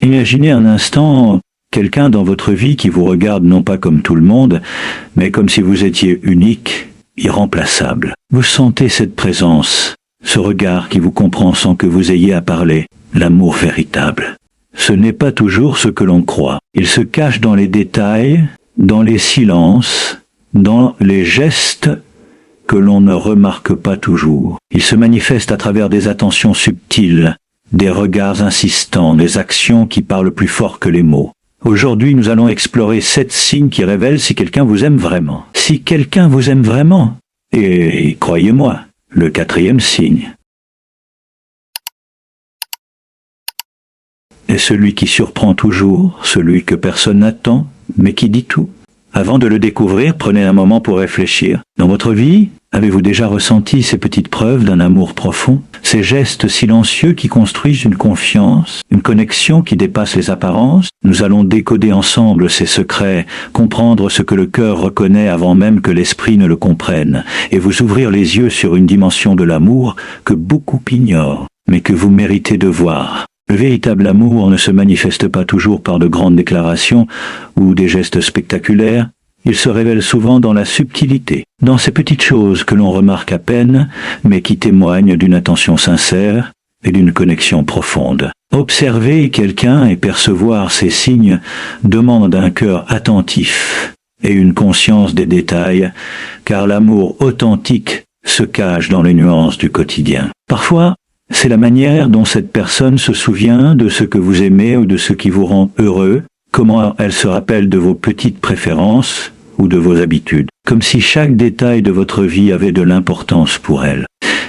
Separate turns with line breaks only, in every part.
Imaginez un instant quelqu'un dans votre vie qui vous regarde non pas comme tout le monde, mais comme si vous étiez unique, irremplaçable. Vous sentez cette présence, ce regard qui vous comprend sans que vous ayez à parler, l'amour véritable. Ce n'est pas toujours ce que l'on croit. Il se cache dans les détails, dans les silences, dans les gestes que l'on ne remarque pas toujours. Il se manifeste à travers des attentions subtiles, des regards insistants, des actions qui parlent plus fort que les mots. Aujourd'hui, nous allons explorer 7 signes qui révèlent si quelqu'un vous aime vraiment. Si quelqu'un vous aime vraiment. Et croyez-moi, le 4e signe est celui qui surprend toujours, celui que personne n'attend, mais qui dit tout. Avant de le découvrir, prenez un moment pour réfléchir. Dans votre vie, avez-vous déjà ressenti ces petites preuves d'un amour profond, ces gestes silencieux qui construisent une confiance, une connexion qui dépasse les apparences? Nous allons décoder ensemble ces secrets, comprendre ce que le cœur reconnaît avant même que l'esprit ne le comprenne, et vous ouvrir les yeux sur une dimension de l'amour que beaucoup ignorent, mais que vous méritez de voir. Le véritable amour ne se manifeste pas toujours par de grandes déclarations ou des gestes spectaculaires. Il se révèle souvent dans la subtilité, dans ces petites choses que l'on remarque à peine, mais qui témoignent d'une attention sincère et d'une connexion profonde. Observer quelqu'un et percevoir ces signes demande un cœur attentif et une conscience des détails, car l'amour authentique se cache dans les nuances du quotidien. Parfois, c'est la manière dont cette personne se souvient de ce que vous aimez ou de ce qui vous rend heureux, comment elle se rappelle de vos petites préférences ou de vos habitudes, comme si chaque détail de votre vie avait de l'importance pour elle.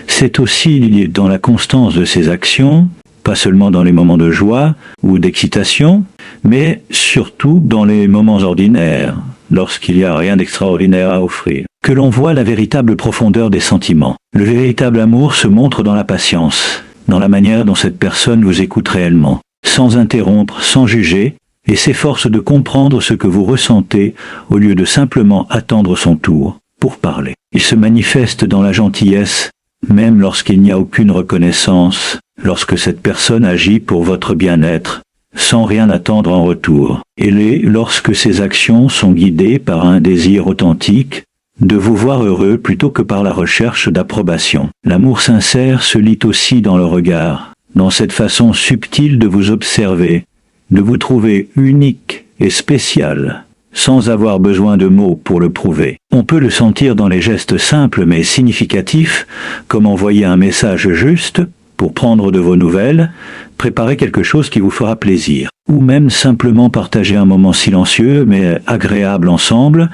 C'est aussi dans la constance de ses actions, pas seulement dans les moments de joie ou d'excitation, mais surtout dans les moments ordinaires, lorsqu'il n'y a rien d'extraordinaire à offrir, que l'on voit la véritable profondeur des sentiments. Le véritable amour se montre dans la patience, dans la manière dont cette personne vous écoute réellement, sans interrompre, sans juger, et s'efforce de comprendre ce que vous ressentez au lieu de simplement attendre son tour pour parler. Il se manifeste dans la gentillesse, même lorsqu'il n'y a aucune reconnaissance, lorsque cette personne agit pour votre bien-être, sans rien attendre en retour. Et lorsque ses actions sont guidées par un désir authentique, de vous voir heureux plutôt que par la recherche d'approbation. L'amour sincère se lit aussi dans le regard, dans cette façon subtile de vous observer, de vous trouver unique et spécial, sans avoir besoin de mots pour le prouver. On peut le sentir dans les gestes simples mais significatifs, comme envoyer un message juste pour prendre de vos nouvelles, préparer quelque chose qui vous fera plaisir, ou même simplement partager un moment silencieux mais agréable ensemble,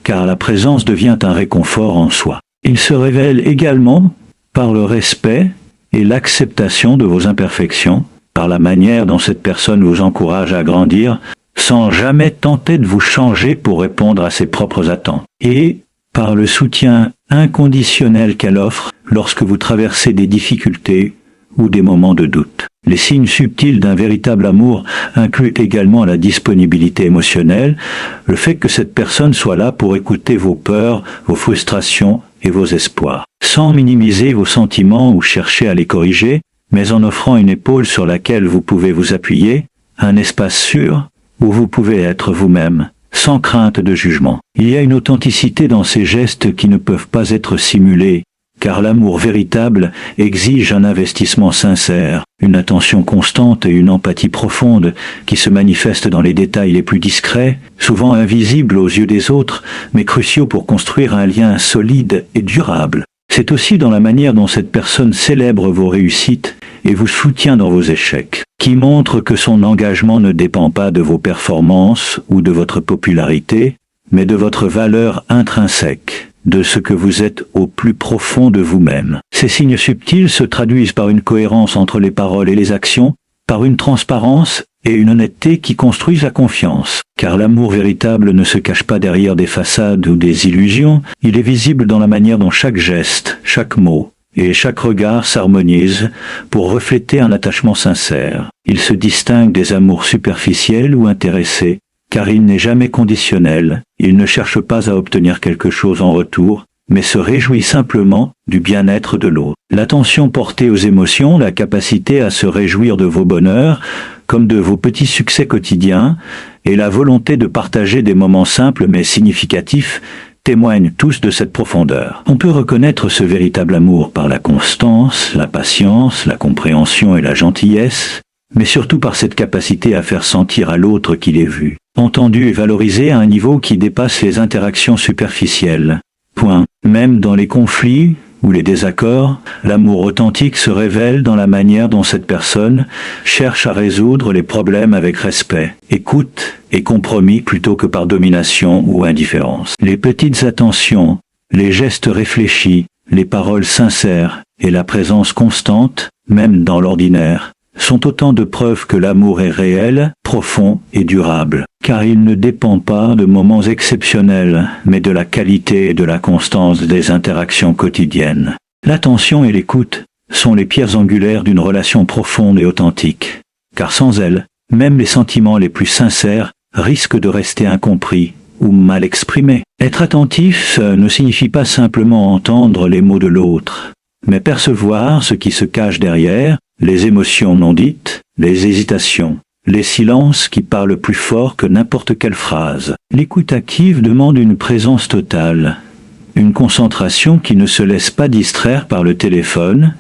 car la présence devient un réconfort en soi. Il se révèle également par le respect et l'acceptation de vos imperfections, par la manière dont cette personne vous encourage à grandir, sans jamais tenter de vous changer pour répondre à ses propres attentes, et par le soutien inconditionnel qu'elle offre lorsque vous traversez des difficultés ou des moments de doute. Les signes subtils d'un véritable amour incluent également la disponibilité émotionnelle, le fait que cette personne soit là pour écouter vos peurs, vos frustrations et vos espoirs, sans minimiser vos sentiments ou chercher à les corriger, mais en offrant une épaule sur laquelle vous pouvez vous appuyer, un espace sûr où vous pouvez être vous-même, sans crainte de jugement. Il y a une authenticité dans ces gestes qui ne peuvent pas être simulés, car l'amour véritable exige un investissement sincère, une attention constante et une empathie profonde qui se manifestent dans les détails les plus discrets, souvent invisibles aux yeux des autres, mais cruciaux pour construire un lien solide et durable. C'est aussi dans la manière dont cette personne célèbre vos réussites et vous soutient dans vos échecs, qui montre que son engagement ne dépend pas de vos performances ou de votre popularité, mais de votre valeur intrinsèque, de ce que vous êtes au plus profond de vous-même. Ces signes subtils se traduisent par une cohérence entre les paroles et les actions, par une transparence et une honnêteté qui construisent la confiance. Car l'amour véritable ne se cache pas derrière des façades ou des illusions, il est visible dans la manière dont chaque geste, chaque mot et chaque regard s'harmonisent pour refléter un attachement sincère. Il se distingue des amours superficiels ou intéressés, car il n'est jamais conditionnel, il ne cherche pas à obtenir quelque chose en retour, mais se réjouit simplement du bien-être de l'autre. L'attention portée aux émotions, la capacité à se réjouir de vos bonheurs, comme de vos petits succès quotidiens, et la volonté de partager des moments simples mais significatifs témoignent tous de cette profondeur. On peut reconnaître ce véritable amour par la constance, la patience, la compréhension et la gentillesse, mais surtout par cette capacité à faire sentir à l'autre qu'il est vu, entendu et valorisé à un niveau qui dépasse les interactions superficielles. Point. Même dans les conflits ou les désaccords, l'amour authentique se révèle dans la manière dont cette personne cherche à résoudre les problèmes avec respect, écoute et compromis plutôt que par domination ou indifférence. Les petites attentions, les gestes réfléchis, les paroles sincères et la présence constante, même dans l'ordinaire, sont autant de preuves que l'amour est réel, profond et durable, car il ne dépend pas de moments exceptionnels, mais de la qualité et de la constance des interactions quotidiennes. L'attention et l'écoute sont les pierres angulaires d'une relation profonde et authentique, car sans elles, même les sentiments les plus sincères risquent de rester incompris ou mal exprimés. Être attentif ne signifie pas simplement entendre les mots de l'autre, mais percevoir ce qui se cache derrière, les émotions non dites, les hésitations, les silences qui parlent plus fort que n'importe quelle phrase. L'écoute active demande une présence totale, une concentration qui ne se laisse pas distraire par le téléphone,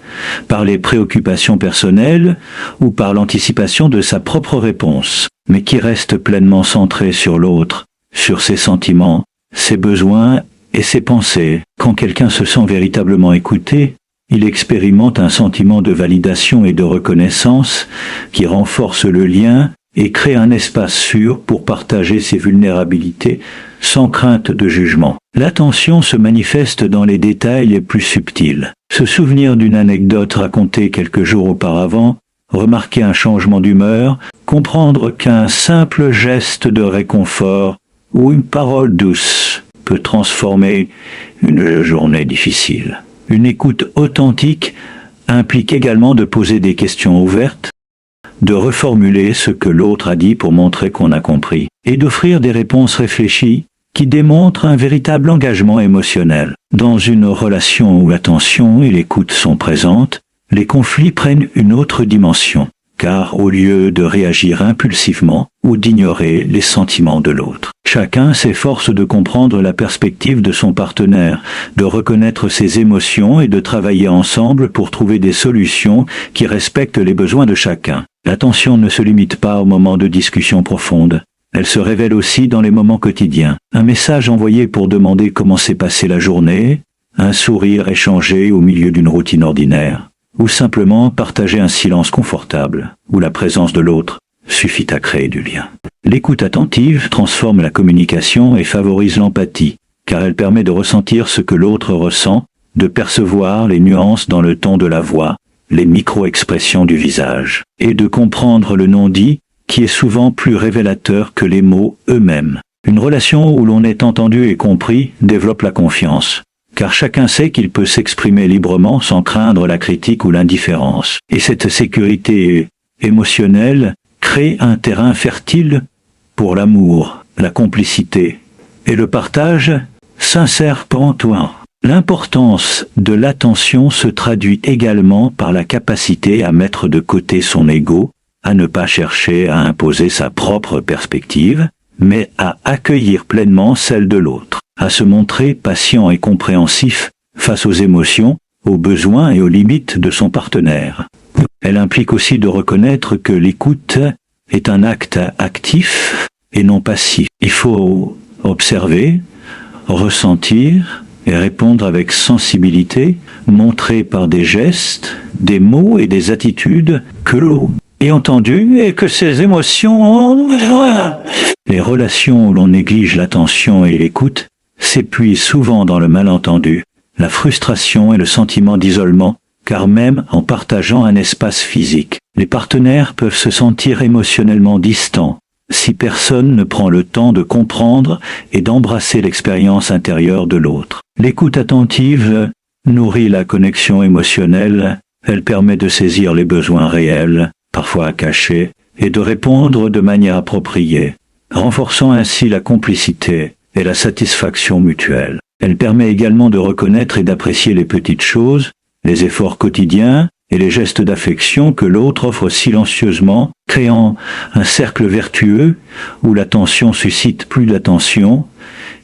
par les préoccupations personnelles ou par l'anticipation de sa propre réponse, mais qui reste pleinement centrée sur l'autre, sur ses sentiments, ses besoins et ses pensées. Quand quelqu'un se sent véritablement écouté, il expérimente un sentiment de validation et de reconnaissance qui renforce le lien et crée un espace sûr pour partager ses vulnérabilités sans crainte de jugement. L'attention se manifeste dans les détails les plus subtils. Se souvenir d'une anecdote racontée quelques jours auparavant, remarquer un changement d'humeur, comprendre qu'un simple geste de réconfort ou une parole douce peut transformer une journée difficile. Une écoute authentique implique également de poser des questions ouvertes, de reformuler ce que l'autre a dit pour montrer qu'on a compris, et d'offrir des réponses réfléchies qui démontrent un véritable engagement émotionnel. Dans une relation où l'attention et l'écoute sont présentes, les conflits prennent une autre dimension, car au lieu de réagir impulsivement ou d'ignorer les sentiments de l'autre, chacun s'efforce de comprendre la perspective de son partenaire, de reconnaître ses émotions et de travailler ensemble pour trouver des solutions qui respectent les besoins de chacun. L'attention ne se limite pas aux moments de discussion profonde. Elle se révèle aussi dans les moments quotidiens. Un message envoyé pour demander comment s'est passée la journée, un sourire échangé au milieu d'une routine ordinaire, ou simplement partager un silence confortable, où la présence de l'autre suffit à créer du lien. L'écoute attentive transforme la communication et favorise l'empathie, car elle permet de ressentir ce que l'autre ressent, de percevoir les nuances dans le ton de la voix, les micro-expressions du visage, et de comprendre le non-dit, qui est souvent plus révélateur que les mots eux-mêmes. Une relation où l'on est entendu et compris développe la confiance, car chacun sait qu'il peut s'exprimer librement sans craindre la critique ou l'indifférence. Et cette sécurité émotionnelle crée un terrain fertile pour l'amour, la complicité et le partage sincère pour toi. L'importance de l'attention se traduit également par la capacité à mettre de côté son ego, à ne pas chercher à imposer sa propre perspective, mais à accueillir pleinement celle de l'autre, à se montrer patient et compréhensif face aux émotions, aux besoins et aux limites de son partenaire. Elle implique aussi de reconnaître que l'écoute est un acte actif et non passif. Il faut observer, ressentir et répondre avec sensibilité, montrer par des gestes, des mots et des attitudes que l'on est entendu et que ses émotions... Les relations où l'on néglige l'attention et l'écoute s'épuisent souvent dans le malentendu, la frustration et le sentiment d'isolement, car même en partageant un espace physique, les partenaires peuvent se sentir émotionnellement distants si personne ne prend le temps de comprendre et d'embrasser l'expérience intérieure de l'autre. L'écoute attentive nourrit la connexion émotionnelle, elle permet de saisir les besoins réels, parfois cachés, et de répondre de manière appropriée, renforçant ainsi la complicité et la satisfaction mutuelle. Elle permet également de reconnaître et d'apprécier les petites choses, les efforts quotidiens et les gestes d'affection que l'autre offre silencieusement, créant un cercle vertueux où l'attention suscite plus d'attention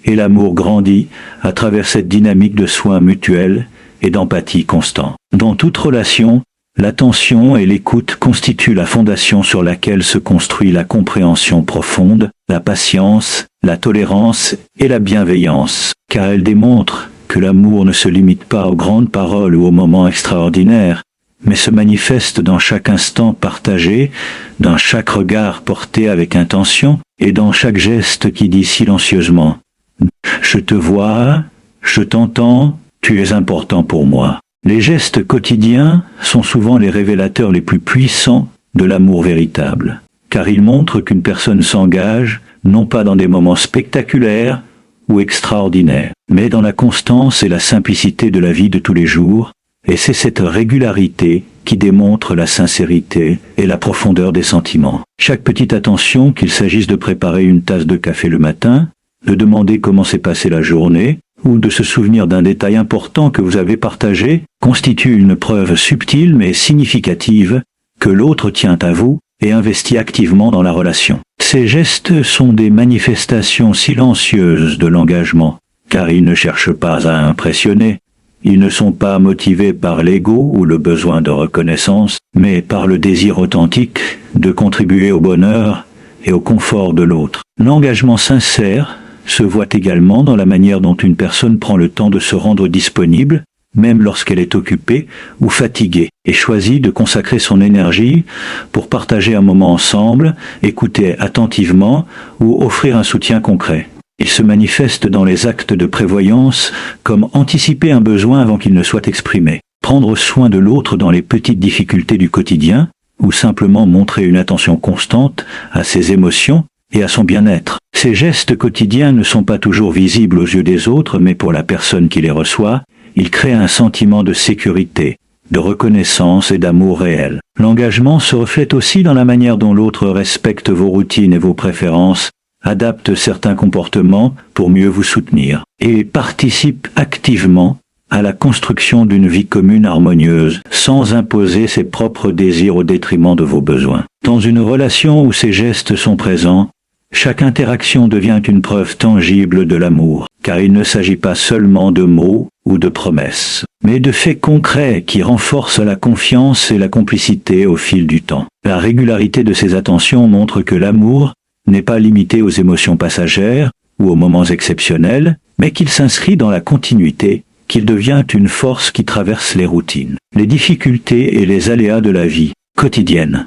et l'amour grandit à travers cette dynamique de soins mutuels et d'empathie constant. Dans toute relation, l'attention et l'écoute constituent la fondation sur laquelle se construit la compréhension profonde, la patience, la tolérance et la bienveillance, car elles démontrent que l'amour ne se limite pas aux grandes paroles ou aux moments extraordinaires, mais se manifeste dans chaque instant partagé, dans chaque regard porté avec intention et dans chaque geste qui dit silencieusement « Je te vois, je t'entends, tu es important pour moi ». Les gestes quotidiens sont souvent les révélateurs les plus puissants de l'amour véritable, car ils montrent qu'une personne s'engage non pas dans des moments spectaculaires ou extraordinaires, mais dans la constance et la simplicité de la vie de tous les jours, et c'est cette régularité qui démontre la sincérité et la profondeur des sentiments. Chaque petite attention, qu'il s'agisse de préparer une tasse de café le matin, de demander comment s'est passée la journée, ou de se souvenir d'un détail important que vous avez partagé, constitue une preuve subtile mais significative que l'autre tient à vous et investit activement dans la relation. Ces gestes sont des manifestations silencieuses de l'engagement, car ils ne cherchent pas à impressionner. Ils ne sont pas motivés par l'ego ou le besoin de reconnaissance, mais par le désir authentique de contribuer au bonheur et au confort de l'autre. L'engagement sincère se voit également dans la manière dont une personne prend le temps de se rendre disponible, même lorsqu'elle est occupée ou fatiguée, et choisit de consacrer son énergie pour partager un moment ensemble, écouter attentivement ou offrir un soutien concret. Il se manifeste dans les actes de prévoyance comme anticiper un besoin avant qu'il ne soit exprimé, prendre soin de l'autre dans les petites difficultés du quotidien, ou simplement montrer une attention constante à ses émotions et à son bien-être. Ces gestes quotidiens ne sont pas toujours visibles aux yeux des autres, mais pour la personne qui les reçoit, ils créent un sentiment de sécurité, de reconnaissance et d'amour réel. L'engagement se reflète aussi dans la manière dont l'autre respecte vos routines et vos préférences, adapte certains comportements pour mieux vous soutenir, et participe activement à la construction d'une vie commune harmonieuse, sans imposer ses propres désirs au détriment de vos besoins. Dans une relation où ces gestes sont présents, chaque interaction devient une preuve tangible de l'amour, car il ne s'agit pas seulement de mots ou de promesses, mais de faits concrets qui renforcent la confiance et la complicité au fil du temps. La régularité de ces attentions montre que l'amour n'est pas limité aux émotions passagères ou aux moments exceptionnels, mais qu'il s'inscrit dans la continuité, qu'il devient une force qui traverse les routines, les difficultés et les aléas de la vie quotidienne.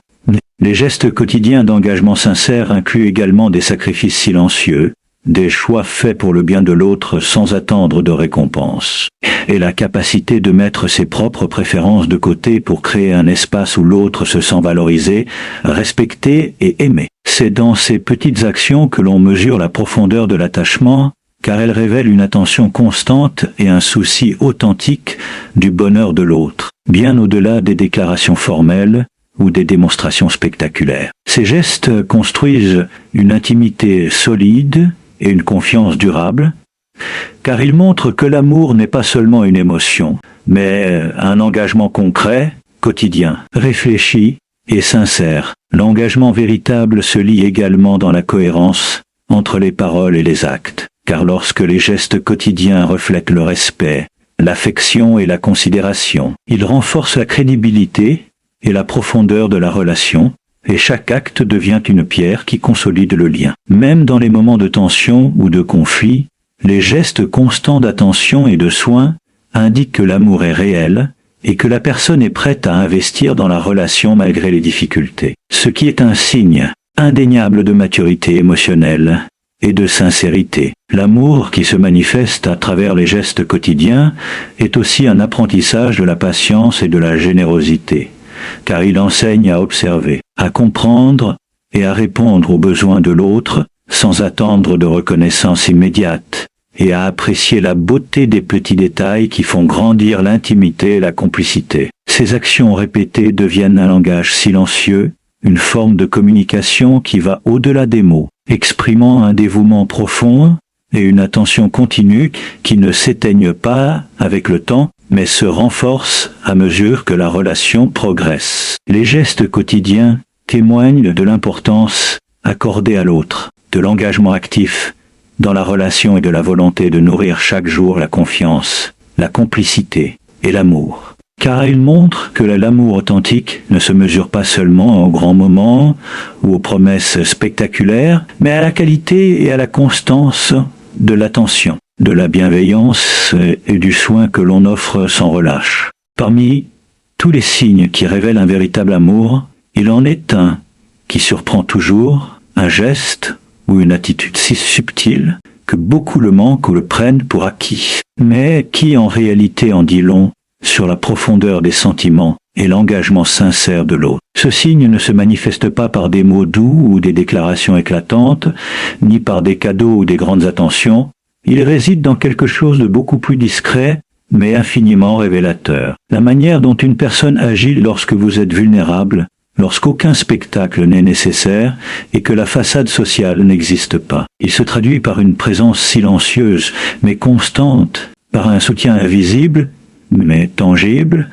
Les gestes quotidiens d'engagement sincère incluent également des sacrifices silencieux, des choix faits pour le bien de l'autre sans attendre de récompense, et la capacité de mettre ses propres préférences de côté pour créer un espace où l'autre se sent valorisé, respecté et aimé. C'est dans ces petites actions que l'on mesure la profondeur de l'attachement, car elles révèlent une attention constante et un souci authentique du bonheur de l'autre, bien au-delà des déclarations formelles ou des démonstrations spectaculaires. Ces gestes construisent une intimité solide et une confiance durable, car ils montrent que l'amour n'est pas seulement une émotion, mais un engagement concret, quotidien, réfléchi et sincère. L'engagement véritable se lie également dans la cohérence entre les paroles et les actes, car lorsque les gestes quotidiens reflètent le respect, l'affection et la considération, ils renforcent la crédibilité et la profondeur de la relation, et chaque acte devient une pierre qui consolide le lien. Même dans les moments de tension ou de conflit, les gestes constants d'attention et de soin indiquent que l'amour est réel et que la personne est prête à investir dans la relation malgré les difficultés, ce qui est un signe indéniable de maturité émotionnelle et de sincérité. L'amour qui se manifeste à travers les gestes quotidiens est aussi un apprentissage de la patience et de la générosité, car il enseigne à observer, à comprendre et à répondre aux besoins de l'autre sans attendre de reconnaissance immédiate, et à apprécier la beauté des petits détails qui font grandir l'intimité et la complicité. Ces actions répétées deviennent un langage silencieux, une forme de communication qui va au-delà des mots, exprimant un dévouement profond et une attention continue qui ne s'éteignent pas avec le temps, mais se renforce à mesure que la relation progresse. Les gestes quotidiens témoignent de l'importance accordée à l'autre, de l'engagement actif dans la relation et de la volonté de nourrir chaque jour la confiance, la complicité et l'amour. Car il montre que l'amour authentique ne se mesure pas seulement aux grands moments ou aux promesses spectaculaires, mais à la qualité et à la constance de l'attention, de la bienveillance et du soin que l'on offre sans relâche. Parmi tous les signes qui révèlent un véritable amour, il en est un qui surprend toujours, un geste ou une attitude si subtile que beaucoup le manquent ou le prennent pour acquis, mais qui en réalité en dit long sur la profondeur des sentiments et l'engagement sincère de l'autre. Ce signe ne se manifeste pas par des mots doux ou des déclarations éclatantes, ni par des cadeaux ou des grandes attentions. Il réside dans quelque chose de beaucoup plus discret, mais infiniment révélateur. La manière dont une personne agit lorsque vous êtes vulnérable, lorsqu'aucun spectacle n'est nécessaire et que la façade sociale n'existe pas. Il se traduit par une présence silencieuse, mais constante, par un soutien invisible, mais tangible,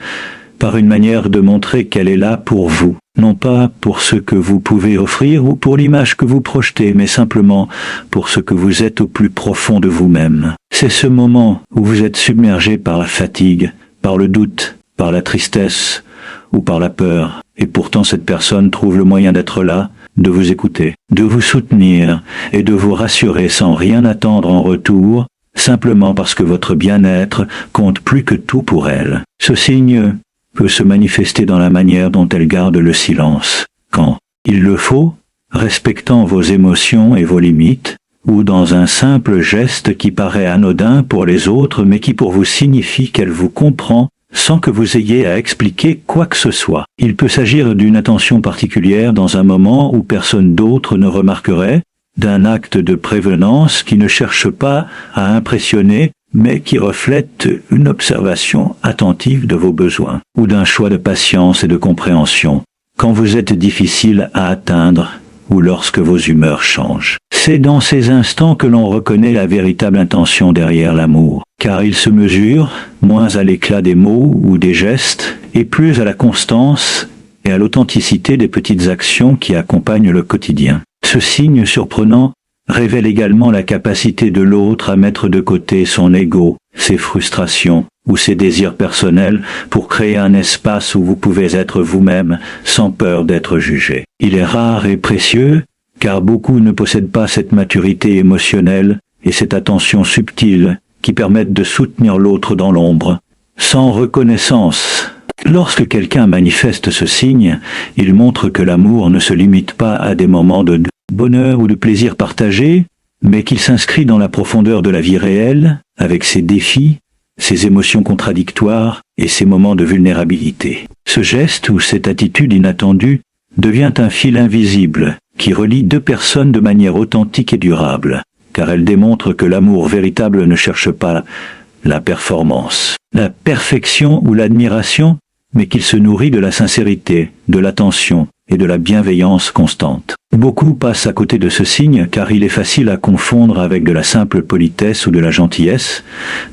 par une manière de montrer qu'elle est là pour vous, non pas pour ce que vous pouvez offrir ou pour l'image que vous projetez, mais simplement pour ce que vous êtes au plus profond de vous-même. C'est ce moment où vous êtes submergé par la fatigue, par le doute, par la tristesse ou par la peur, et pourtant cette personne trouve le moyen d'être là, de vous écouter, de vous soutenir et de vous rassurer sans rien attendre en retour, simplement parce que votre bien-être compte plus que tout pour elle. Ce signe peut se manifester dans la manière dont elle garde le silence, quand il le faut, respectant vos émotions et vos limites, ou dans un simple geste qui paraît anodin pour les autres mais qui pour vous signifie qu'elle vous comprend sans que vous ayez à expliquer quoi que ce soit. Il peut s'agir d'une attention particulière dans un moment où personne d'autre ne remarquerait, d'un acte de prévenance qui ne cherche pas à impressionner, mais qui reflète une observation attentive de vos besoins, ou d'un choix de patience et de compréhension, quand vous êtes difficile à atteindre, ou lorsque vos humeurs changent. C'est dans ces instants que l'on reconnaît la véritable intention derrière l'amour, car il se mesure moins à l'éclat des mots ou des gestes, et plus à la constance et à l'authenticité des petites actions qui accompagnent le quotidien. Ce signe surprenant révèle également la capacité de l'autre à mettre de côté son ego, ses frustrations ou ses désirs personnels pour créer un espace où vous pouvez être vous-même sans peur d'être jugé. Il est rare et précieux car beaucoup ne possèdent pas cette maturité émotionnelle et cette attention subtile qui permettent de soutenir l'autre dans l'ombre, sans reconnaissance. Lorsque quelqu'un manifeste ce signe, il montre que l'amour ne se limite pas à des moments de bonheur ou de plaisir partagé, mais qu'il s'inscrit dans la profondeur de la vie réelle, avec ses défis, ses émotions contradictoires et ses moments de vulnérabilité. Ce geste ou cette attitude inattendue devient un fil invisible qui relie deux personnes de manière authentique et durable, car elle démontre que l'amour véritable ne cherche pas la performance, la perfection ou l'admiration, mais qu'il se nourrit de la sincérité, de l'attention et de la bienveillance constante. Beaucoup passent à côté de ce signe car il est facile à confondre avec de la simple politesse ou de la gentillesse,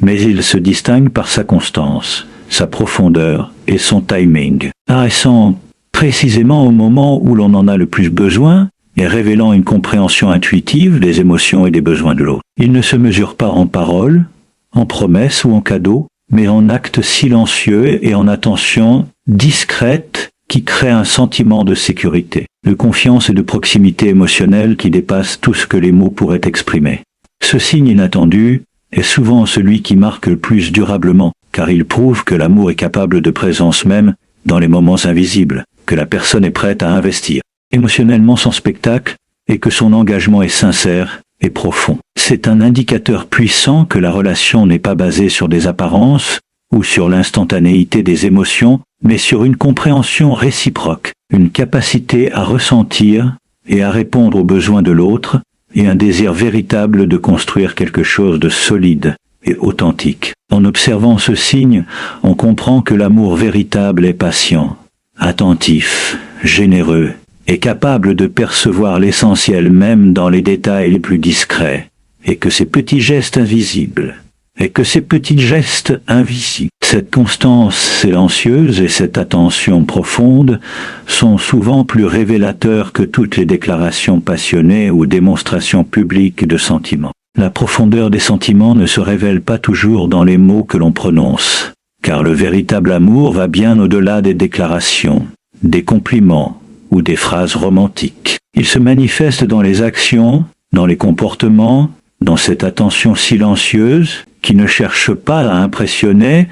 mais il se distingue par sa constance, sa profondeur et son timing, apparaissant précisément au moment où l'on en a le plus besoin et révélant une compréhension intuitive des émotions et des besoins de l'autre. Il ne se mesure pas en paroles, en promesses ou en cadeaux, mais en actes silencieux et en attention discrète qui crée un sentiment de sécurité, de confiance et de proximité émotionnelle qui dépasse tout ce que les mots pourraient exprimer. Ce signe inattendu est souvent celui qui marque le plus durablement, car il prouve que l'amour est capable de présence même dans les moments invisibles, que la personne est prête à investir émotionnellement son spectacle et que son engagement est sincère et profond. C'est un indicateur puissant que la relation n'est pas basée sur des apparences ou sur l'instantanéité des émotions, mais sur une compréhension réciproque, une capacité à ressentir et à répondre aux besoins de l'autre, et un désir véritable de construire quelque chose de solide et authentique. En observant ce signe, on comprend que l'amour véritable est patient, attentif, généreux, et capable de percevoir l'essentiel même dans les détails les plus discrets, et que ces petits gestes invisibles, et que ces petits gestes invisibles, cette constance silencieuse et cette attention profonde sont souvent plus révélateurs que toutes les déclarations passionnées ou démonstrations publiques de sentiments. La profondeur des sentiments ne se révèle pas toujours dans les mots que l'on prononce, car le véritable amour va bien au-delà des déclarations, des compliments ou des phrases romantiques. Il se manifeste dans les actions, dans les comportements, dans cette attention silencieuse qui ne cherche pas à impressionner,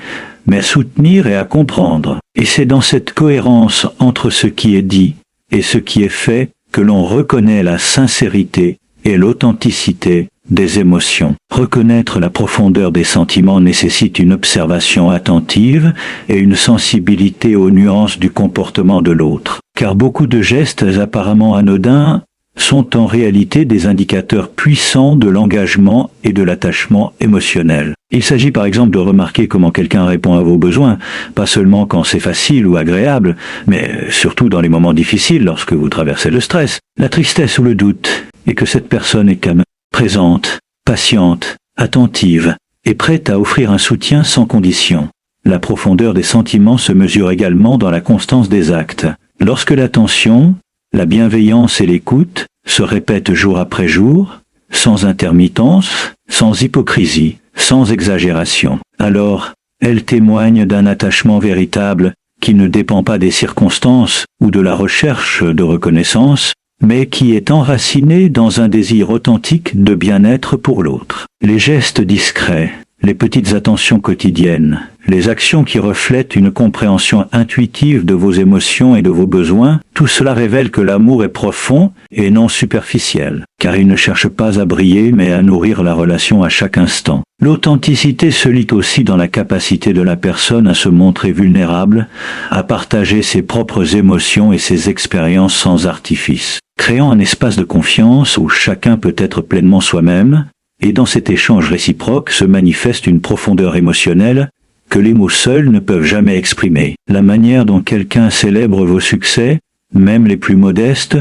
mais à soutenir et à comprendre. Et c'est dans cette cohérence entre ce qui est dit et ce qui est fait que l'on reconnaît la sincérité et l'authenticité des émotions. Reconnaître la profondeur des sentiments nécessite une observation attentive et une sensibilité aux nuances du comportement de l'autre. Car beaucoup de gestes apparemment anodins sont en réalité des indicateurs puissants de l'engagement et de l'attachement émotionnel. Il s'agit par exemple de remarquer comment quelqu'un répond à vos besoins, pas seulement quand c'est facile ou agréable, mais surtout dans les moments difficiles lorsque vous traversez le stress, la tristesse ou le doute, et que cette personne est quand même présente, patiente, attentive et prête à offrir un soutien sans condition. La profondeur des sentiments se mesure également dans la constance des actes. Lorsque l'attention, la bienveillance et l'écoute se répètent jour après jour, sans intermittence, sans hypocrisie, sans exagération, alors elles témoignent d'un attachement véritable qui ne dépend pas des circonstances ou de la recherche de reconnaissance, mais qui est enraciné dans un désir authentique de bien-être pour l'autre. Les gestes discrets, les petites attentions quotidiennes, les actions qui reflètent une compréhension intuitive de vos émotions et de vos besoins, tout cela révèle que l'amour est profond et non superficiel, car il ne cherche pas à briller mais à nourrir la relation à chaque instant. L'authenticité se lit aussi dans la capacité de la personne à se montrer vulnérable, à partager ses propres émotions et ses expériences sans artifice, créant un espace de confiance où chacun peut être pleinement soi-même, et dans cet échange réciproque se manifeste une profondeur émotionnelle que les mots seuls ne peuvent jamais exprimer. La manière dont quelqu'un célèbre vos succès, même les plus modestes,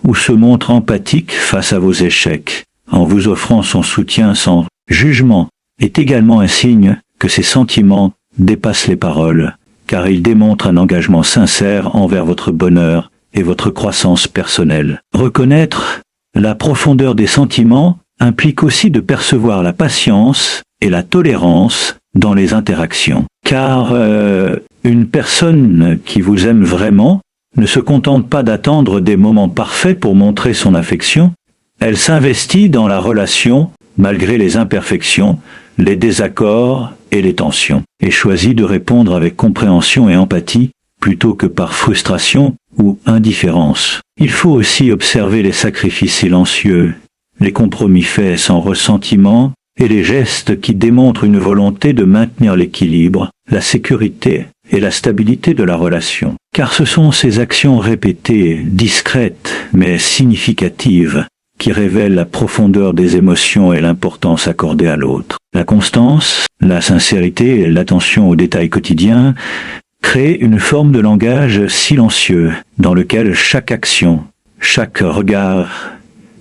ou se montre empathique face à vos échecs, en vous offrant son soutien sans jugement, est également un signe que ces sentiments dépassent les paroles, car ils démontrent un engagement sincère envers votre bonheur et votre croissance personnelle. Reconnaître la profondeur des sentiments implique aussi de percevoir la patience et la tolérance dans les interactions. Car une personne qui vous aime vraiment ne se contente pas d'attendre des moments parfaits pour montrer son affection, elle s'investit dans la relation malgré les imperfections, les désaccords et les tensions, et choisit de répondre avec compréhension et empathie plutôt que par frustration ou indifférence. Il faut aussi observer les sacrifices silencieux, les compromis faits sans ressentiment et les gestes qui démontrent une volonté de maintenir l'équilibre, la sécurité et la stabilité de la relation. Car ce sont ces actions répétées, discrètes mais significatives, qui révèlent la profondeur des émotions et l'importance accordée à l'autre. La constance, la sincérité et l'attention aux détails quotidiens créent une forme de langage silencieux dans lequel chaque action, chaque regard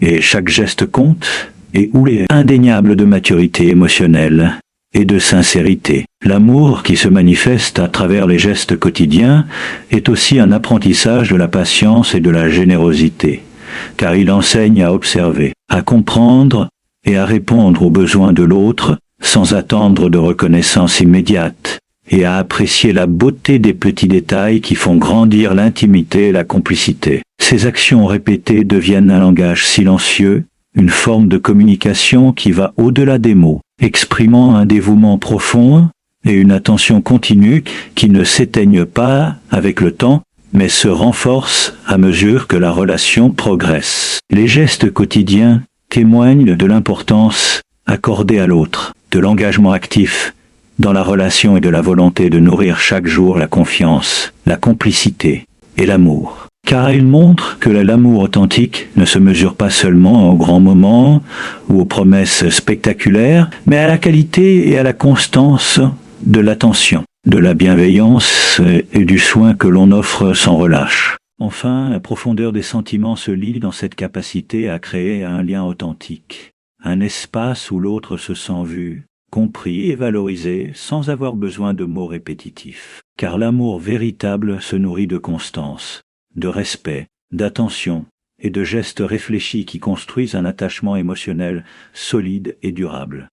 et chaque geste compte et où est indéniable de maturité émotionnelle et de sincérité. L'amour qui se manifeste à travers les gestes quotidiens est aussi un apprentissage de la patience et de la générosité, car il enseigne à observer, à comprendre et à répondre aux besoins de l'autre sans attendre de reconnaissance immédiate, et à apprécier la beauté des petits détails qui font grandir l'intimité et la complicité. Ces actions répétées deviennent un langage silencieux, une forme de communication qui va au-delà des mots, exprimant un dévouement profond et une attention continue qui ne s'éteignent pas avec le temps, mais se renforcent à mesure que la relation progresse. Les gestes quotidiens témoignent de l'importance accordée à l'autre, de l'engagement actif dans la relation et de la volonté de nourrir chaque jour la confiance, la complicité et l'amour. Car il montre que l'amour authentique ne se mesure pas seulement aux grands moments ou aux promesses spectaculaires, mais à la qualité et à la constance de l'attention, de la bienveillance et du soin que l'on offre sans relâche. Enfin, la profondeur des sentiments se lie dans cette capacité à créer un lien authentique, un espace où l'autre se sent vu, compris et valorisé sans avoir besoin de mots répétitifs. Car l'amour véritable se nourrit de constance, de respect, d'attention et de gestes réfléchis qui construisent un attachement émotionnel solide et durable.